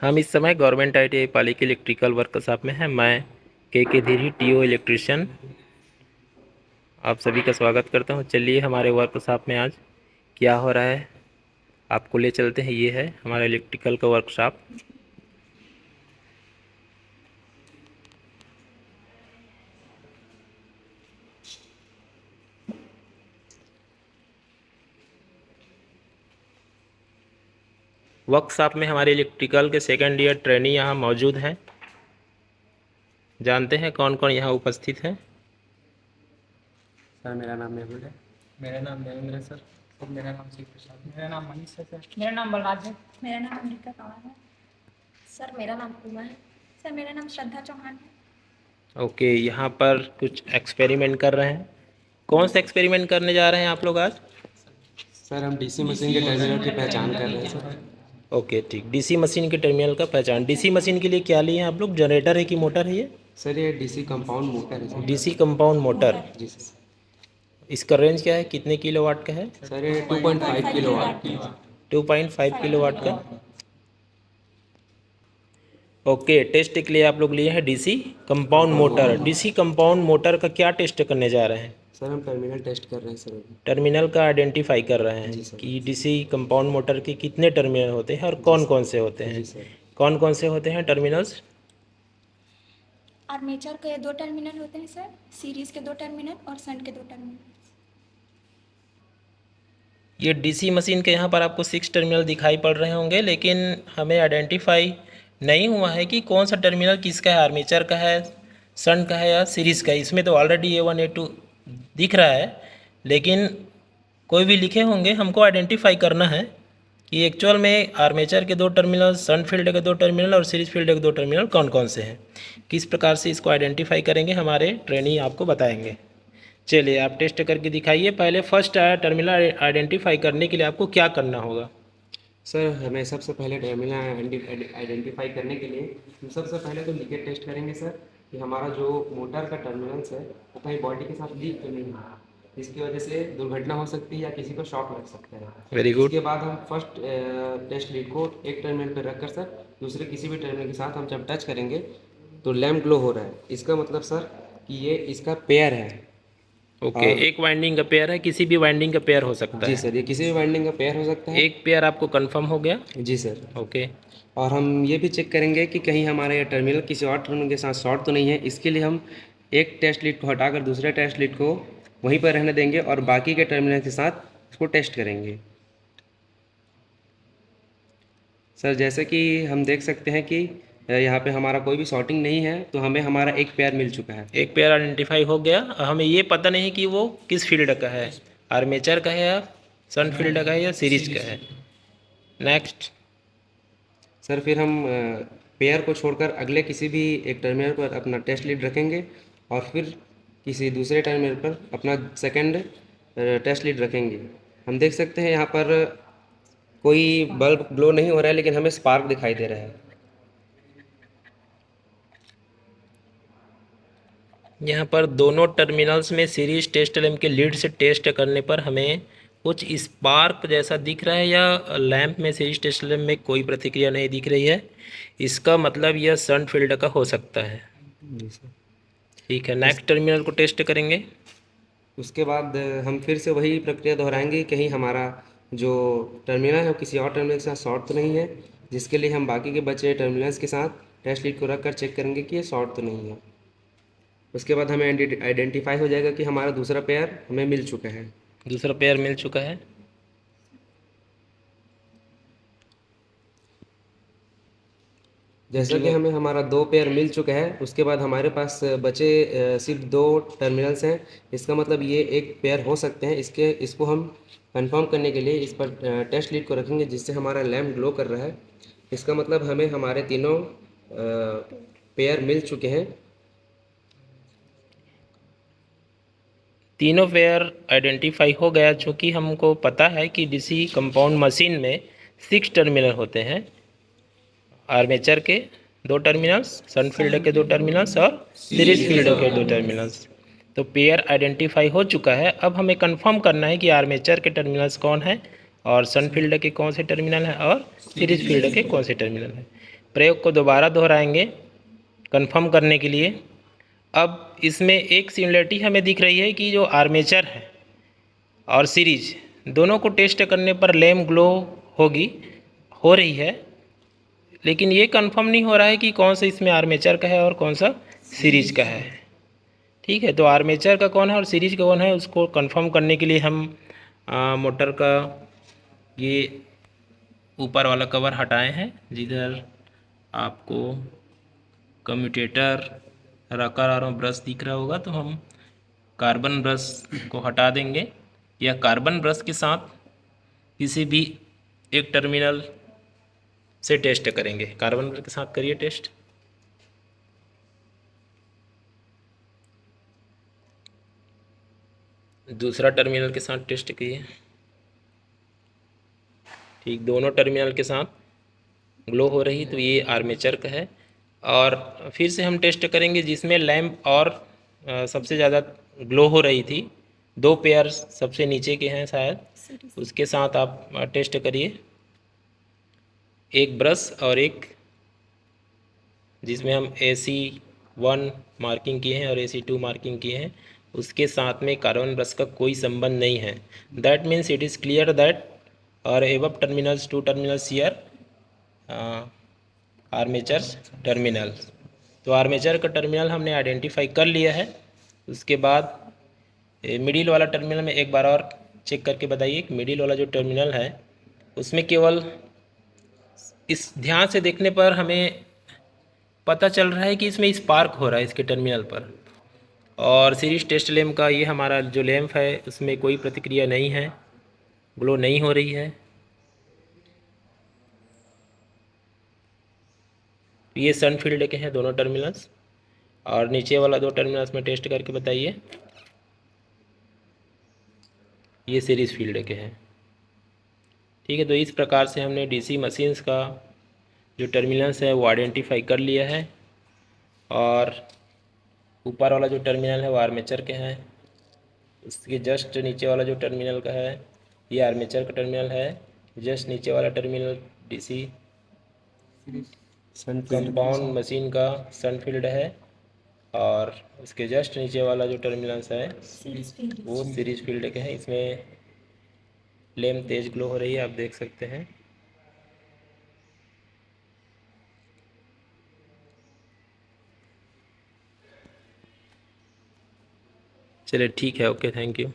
हम इस समय गवर्नमेंट ITI पाली के इलेक्ट्रिकल वर्कशॉप में हैं। मैं के धीरी TO इलेक्ट्रिशियन आप सभी का स्वागत करता हूं। चलिए हमारे वर्कशॉप में आज क्या हो रहा है आपको ले चलते हैं। ये है हमारा इलेक्ट्रिकल का वर्कशॉप। वर्कशॉप में हमारे इलेक्ट्रिकल के सेकेंड ईयर ट्रेनी यहाँ मौजूद हैं। जानते हैं कौन कौन यहाँ उपस्थित है। सर मेरा नाम मेहुल है। मेरा नाम नरेंद्र है सर। और मेरा नाम शिव प्रसाद है। मेरा नाम मनीष है सर। मेरा नाम बलराज है। मेरा नाम अमृता पवार है। सर मेरा नाम उमा है। सर मेरा नाम श्रद्धा चौहान है। ओके, यहाँ पर कुछ एक्सपेरिमेंट कर रहे हैं। कौन सा एक्सपेरिमेंट करने जा रहे हैं आप लोग आज? सर हम डीसी मशीन के टर्मिनल की पहचान कर रहे हैं सर। ओके ठीक, डीसी मशीन के टर्मिनल का पहचान। डीसी मशीन के लिए क्या लिए हैं आप लोग? जनरेटर है कि मोटर है ये? सर ये डीसी कंपाउंड मोटर है सर। DC compound motor. जी सर। इसका रेंज क्या है, कितने किलोवाट का है? सर ये 2.5 किलोवाट की। 2.5 किलोवाट का। ओके, टेस्ट के लिए आप लोग लिए हैं DC compound motor. DC compound motor का क्या टेस्ट करने जा रहे हैं? सर हम टर्मिनल टेस्ट कर रहे हैं सर अभी। टर्मिनल का आइडेंटिफाई कर रहे हैं जी सर। कि डीसी कंपाउंड मोटर के कितने टर्मिनल होते हैं और कौन कौन से होते हैं। जी सर। कौन कौन से होते हैं टर्मिनल्स? आर्मेचर के 2 टर्मिनल होते हैं सर, सीरीज के 2 टर्मिनल और शंट के 2 टर्मिनल। ये डीसी मशीन के यहाँ पर आपको 6 टर्मिनल दिखाई पड़ रहे होंगे, लेकिन हमें आइडेंटिफाई नहीं हुआ है कि कौन सा टर्मिनल किसका है, आर्मेचर का है, शंट का है या सीरीज का है। इसमें तो ऑलरेडी A1 A2 दिख रहा है, लेकिन कोई भी लिखे होंगे। हमको आइडेंटिफाई करना है कि एक्चुअल में आर्मेचर के 2 टर्मिनल, शंट फील्ड के 2 टर्मिनल और सीरीज फील्ड के 2 टर्मिनल कौन कौन से हैं। किस प्रकार से इसको आइडेंटिफाई करेंगे हमारे ट्रेनी आपको बताएंगे। चलिए आप टेस्ट करके दिखाइए। पहले फर्स्ट टर्मिनल आइडेंटिफाई करने के लिए आपको क्या करना होगा? सर हमें सबसे पहले टर्मिनल आइडेंटिफाई करने के लिए हम सबसे पहले तो लीकेज टेस्ट करेंगे सर, कि हमारा जो मोटर का टर्मिनल्स है वो कहीं बॉडी के साथ लीक तो नहीं है, जिसकी वजह से दुर्घटना हो सकती है या किसी को शॉक लग सकता है। Very good. उसके बाद हम फर्स्ट टेस्ट लीड को एक टर्मिनल पर रखकर सर दूसरे किसी भी टर्मिनल के साथ हम जब टच करेंगे तो लैम्प ग्लो हो रहा है। इसका मतलब सर कि ये इसका पेयर है। ओके, एक वाइंडिंग का पेयर है, किसी भी वाइंडिंग का पेयर हो सकता जी है। सर, ये किसी भी वाइंडिंग का पेयर हो सकता है। एक पेयर आपको कंफर्म हो गया। जी सर। ओके, और हम ये भी चेक करेंगे कि कहीं हमारा ये टर्मिनल किसी और टर्मिनल के साथ शॉर्ट तो नहीं है। इसके लिए हम एक टेस्ट लीड को हटाकर दूसरे टेस्ट लीड को वहीं पर रहने देंगे और बाकी के टर्मिनल के साथ इसको टेस्ट करेंगे। सर जैसे कि हम देख सकते हैं कि यहाँ पे हमारा कोई भी शॉर्टिंग नहीं है, तो हमें हमारा एक पेयर मिल चुका है। एक पेयर आइडेंटिफाई हो गया। हमें ये पता नहीं कि वो किस फील्ड का है, आर्मेचर का है या शंट फील्ड का है या सीरीज का है। नेक्स्ट सर फिर हम पेयर को छोड़कर अगले किसी भी एक टर्मिनल पर अपना टेस्ट लीड रखेंगे और फिर किसी दूसरे टर्मिनल पर अपना सेकंड टेस्ट लीड रखेंगे। हम देख सकते हैं यहाँ पर कोई बल्ब ग्लो नहीं हो रहा है, लेकिन हमें स्पार्क दिखाई दे रहा है। यहाँ पर दोनों टर्मिनल्स में सीरीज टेस्ट लैम्प के लीड से टेस्ट करने पर हमें कुछ स्पार्क जैसा दिख रहा है, या लैंप में सीरीज टेस्ट लैम्प में कोई प्रतिक्रिया नहीं दिख रही है। इसका मतलब यह शंट फील्ड का हो सकता है। जी सर। ठीक है, नेक्स्ट टर्मिनल को टेस्ट करेंगे। उसके बाद हम फिर से वही प्रक्रिया दोहराएंगे, कहीं हमारा जो टर्मिनल है वो किसी और टर्मिनल के साथ शॉर्ट तो नहीं है, जिसके लिए हम बाकी के बचे टर्मिनल्स के साथ टेस्ट लीड को रख कर चेक करेंगे कि ये शॉर्ट तो नहीं है। उसके बाद हमें आइडेंटिफाई हो जाएगा कि हमारा दूसरा पेयर हमें मिल चुका है। दूसरा पेयर मिल चुका है। जैसा कि हमें हमारा 2 पेयर मिल चुका है, उसके बाद हमारे पास बचे सिर्फ 2 टर्मिनल्स हैं। इसका मतलब ये एक पेयर हो सकते हैं। इसको हम कंफर्म करने के लिए इस पर टेस्ट लीड को रखेंगे, जिससे हमारा लैम्प ग्लो कर रहा है। इसका मतलब हमें हमारे तीनों पेयर मिल चुके हैं। तीनों पेयर आइडेंटिफाई हो गया, चूँकि हमको पता है कि डीसी कंपाउंड मशीन में 6 टर्मिनल होते हैं। आर्मेचर के 2 टर्मिनल्स, शंट फील्ड के 2 टर्मिनल्स और सीरीज फील्ड के 2 टर्मिनल्स। तो पेयर आइडेंटिफाई हो चुका है। अब हमें कंफर्म करना है कि आर्मेचर के टर्मिनल्स कौन है और शंट फील्ड के कौन से टर्मिनल हैं और सीरीज फील्ड के कौन से टर्मिनल हैं। प्रयोग को दोबारा दोहराएंगे कंफर्म करने के लिए। अब इसमें एक सिमिलरिटी हमें दिख रही है कि जो आर्मेचर है और सीरीज दोनों को टेस्ट करने पर लैम्प ग्लो हो रही है, लेकिन ये कंफर्म नहीं हो रहा है कि कौन सा इसमें आर्मेचर का है और कौन सा सीरीज का है। ठीक है, तो आर्मेचर का कौन है और सीरीज का कौन है उसको कंफर्म करने के लिए हम मोटर का ये ऊपर वाला कवर हटाए हैं, जिधर आपको कम्यूटेटर रकर और ब्रश दिख रहा होगा, तो हम कार्बन ब्रश को हटा देंगे या कार्बन ब्रश के साथ किसी भी एक टर्मिनल से टेस्ट करेंगे। कार्बन ब्रश के साथ करिए टेस्ट। दूसरा टर्मिनल के साथ टेस्ट कीजिए। ठीक, दोनों टर्मिनल के साथ ग्लो हो रही, तो ये आर्मेचर का है। और फिर से हम टेस्ट करेंगे जिसमें लैंप और सबसे ज़्यादा ग्लो हो रही थी, 2 पेयर सबसे नीचे के हैं शायद, उसके साथ आप टेस्ट करिए। एक ब्रश और एक जिसमें हम AC1 मार्किंग किए हैं और AC2 मार्किंग किए हैं, उसके साथ में कार्बन ब्रश का कोई संबंध नहीं है। That means it is clear that और above terminals 2 terminals here armature terminal. तो आर्मेचर का टर्मिनल हमने आइडेंटिफाई कर लिया है। उसके बाद मिडिल वाला टर्मिनल में एक बार और चेक करके बताइए कि मिडिल वाला जो टर्मिनल है उसमें केवल इस ध्यान से देखने पर हमें पता चल रहा है कि इसमें स्पार्क हो रहा है इसके टर्मिनल पर। और सीरीज टेस्ट लैंप का ये हमारा जो लैंप है उसमें कोई प्रतिक्रिया नहीं है, ग्लो नहीं हो रही है। ये सन फील्ड के हैं दोनों टर्मिनल्स, और नीचे वाला 2 टर्मिनल्स में टेस्ट करके बताइए। ये सीरीज फील्ड के हैं। ठीक है, तो इस प्रकार से हमने DC मशीन्स का जो टर्मिनल्स है वो आइडेंटिफाई कर लिया है। और ऊपर वाला जो टर्मिनल है वो आर्मेचर के हैं, उसके जस्ट नीचे वाला जो टर्मिनल का है ये आर्मेचर का टर्मिनल है, जस्ट नीचे वाला टर्मिनल DC कंपाउंड मशीन का सन फील्ड है, और उसके जस्ट नीचे वाला जो टर्मिनल्स है वो सीरीज फील्ड के हैं। इसमें लैंप तेज ग्लो हो रही है, आप देख सकते हैं। चलिए ठीक है, ओके, थैंक यू।